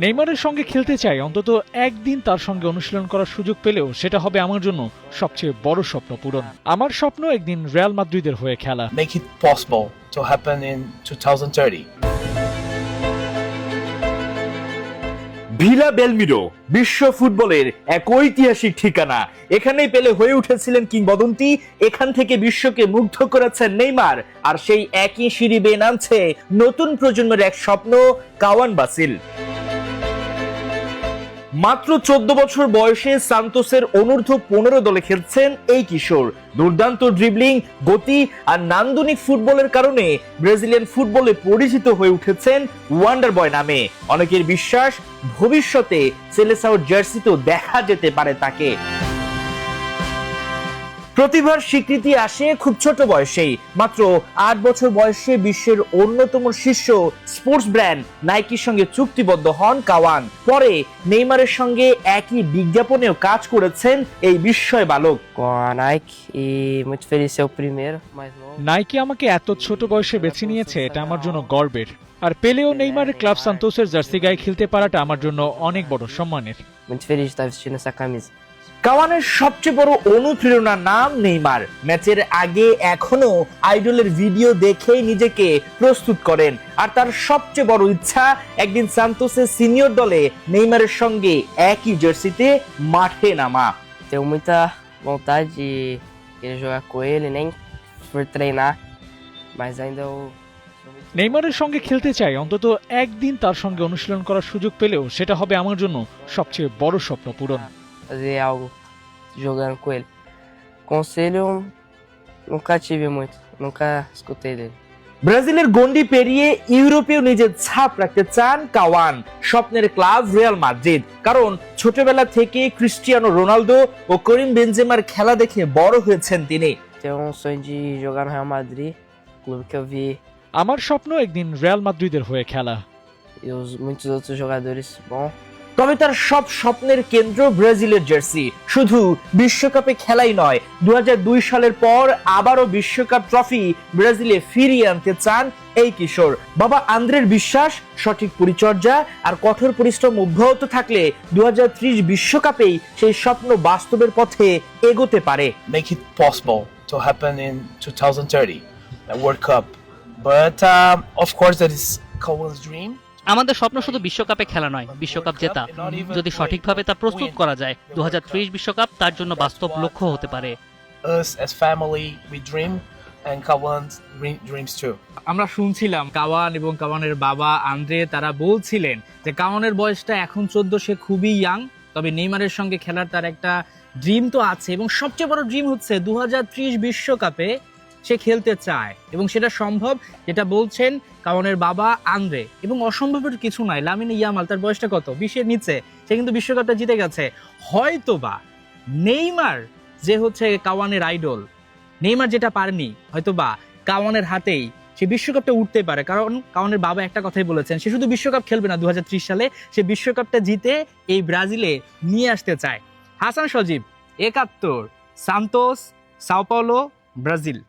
নেইমারের সঙ্গে খেলতে চাই, অন্তত একদিন তার সঙ্গে অনুশীলন করার সুযোগ পেলেও সেটা হবে আমার জন্য সবচেয়ে বড় স্বপ্ন পূরণ। আমার স্বপ্ন একদিন রিয়াল মাদ্রিদের হয়ে খেলা। Make it possible to happen in 2030. Villa বেলমিরো বিশ্ব ফুটবলের এক ঐতিহাসিক ঠিকানা। এখানেই পেলে হয়ে উঠেছিলেন কিংবদন্তি, এখান থেকে বিশ্বকে মুগ্ধ করেছেন নেইমার, আর সেই একই সিঁড়ি বেয়ে নামছে নতুন প্রজন্মের এক স্বপ্ন, কাওয়ান বাসিল। মাত্র 14 বছর বয়সে সান্তোসের অনূর্ধ্ব-15 দলে খেলছেন এই কিশোর। দুর্দান্ত ড্রিবলিং, গতি আর নান্দনিক ফুটবলের কারণে ব্রাজিলিয়ান ফুটবলে পরিচিত হয়ে উঠেছেন ওয়ান্ডার বয় নামে। অনেকের বিশ্বাস ভবিষ্যতে সেলেসাওর জার্সিতেও দেখা যেতে পারে তাকে। প্রতিভার স্বীকৃতি আসে খুব ছোট বয়সেই। মাত্র 8 বছর বয়সে বিশ্বের অন্যতম শীর্ষ স্পোর্টস ব্র্যান্ড নাইকির সঙ্গে চুক্তিবদ্ধ হন কাওয়ান। পরে নেইমারের সঙ্গে একই বিজ্ঞাপনেও কাজ করেছেন এই বিস্ময় বালক। Com a Nike e muito feliz ser o primeiro, mais novo. Nike আমাকে এত ছোট বয়সে বেছে নিয়েছে, এটা আমার জন্য গর্বের। আর পেলেও নেইমারের ক্লাব সান্তোসের জার্সি গায়ে খেলতে পারাটা আমার জন্য অনেক বড় সম্মানের। Muito feliz de estar vestindo essa camisa. কাওয়ানের সবচেয়ে বড় অনুপ্রেরণার নাম নেইমার। ম্যাচের আগে এখনো আইডলের ভিডিও দেখেই নিজেকে প্রস্তুত করেন, আর তার সবচেয়ে বড় ইচ্ছা একদিন সান্তোসের সিনিয়র দলে নেইমারের সঙ্গে একই জার্সিতে মাঠে নামা। Tenho muita vontade de querer jogar com ele, nem for treinar, mas ainda eu sou muito নেইমারের সঙ্গে খেলতে চাই, অন্তত একদিন তার সঙ্গে অনুশীলন করার সুযোগ পেলেও সেটা হবে আমার জন্য সবচেয়ে বড় স্বপ্ন পূরণ। fazer algo jogando com ele. Conselho eu nunca tive muito, nunca escutei dele. ব্রাজিলের গন্ডি পেরিয়ে ইউরোপেও নিজের ছাপ রাখতে চান কাওয়ান। স্বপ্নের ক্লাব রিয়াল মাদ্রিদ, কারণ ছোটবেলা থেকে ক্রিস্টিয়ানো রোনালদো ও করিম বেনজেমার খেলা দেখে বড় হয়েছেন তিনি। Tenho um sonho de jogar no Real Madrid, clube que eu vi আমার স্বপ্ন একদিন রিয়াল মাদ্রিদের হয়ে খেলা। e muitos outros jogadores bons. তবে তার সব স্বপ্নের কেন্দ্র ব্রাজিলের জার্সি। শুধু বিশ্বকাপে খেলাই নয়, 2002 সালের পর আবারও বিশ্বকাপ ট্রফি ব্রাজিলে ফিরিয়ে আনতে চান এই কিশোর। বাবা আন্দ্রের বিশ্বাস, সঠিক পরিচর্যা আর কঠোর পরিশ্রম অব্যাহত থাকলে 2030 বিশ্বকাপেই সেই স্বপ্ন বাস্তবের পথে এগোতে পারে। Make it possible to happen in 2030, the World Cup. But of course, that is Kawan's dream. আমাদের স্বপ্ন শুধু বিশ্বকাপে খেলা নয়, বিশ্বকাপ জেতা। যদি সঠিকভাবে তা প্রস্তুত করা যায়, 2030 বিশ্বকাপ তার জন্য বাস্তব লক্ষ্য হতে পারে। Us as family, we dream, and Kawan dreams too. আমরা শুনছিলাম কাওয়ান এবং কাওয়ানের বাবা আন্দ্রে তারা বলছিলেন যে কাওয়ানের বয়সটা এখন 14, সে খুবই ইয়াং। তবে নেইমারের সঙ্গে খেলার তার একটা ড্রিম তো আছে, এবং সবচেয়ে বড় ড্রিম হচ্ছে 2030 বিশ্বকাপে সে খেলতে চায়, এবং সেটা সম্ভব, যেটা বলছেন কাওয়ানের বাবা আন্দ্রে। এবং অসম্ভবের কিছু নাই। লামিন ইয়ামাল, তার বয়সটা কত, 20-এর নিচে, সে কিন্তু বিশ্বকাপটা জিতে গেছে। হয়তোবা নেইমার যে হচ্ছে কাওয়ানের আইডল, নেইমার যেটা পারেনি, হয়তোবা কাওয়ানের হাতেই সে বিশ্বকাপটা উঠতে পারে। কারণ কাওয়ানের বাবা একটা কথাই বলেছেন, সে শুধু বিশ্বকাপ খেলবে না 2030 সালে, সে বিশ্বকাপটা জিতে এই ব্রাজিলে নিয়ে আসতে চায়। হাসান সজীব, 71, সান্তোস, সাও পাওলো, ব্রাজিল।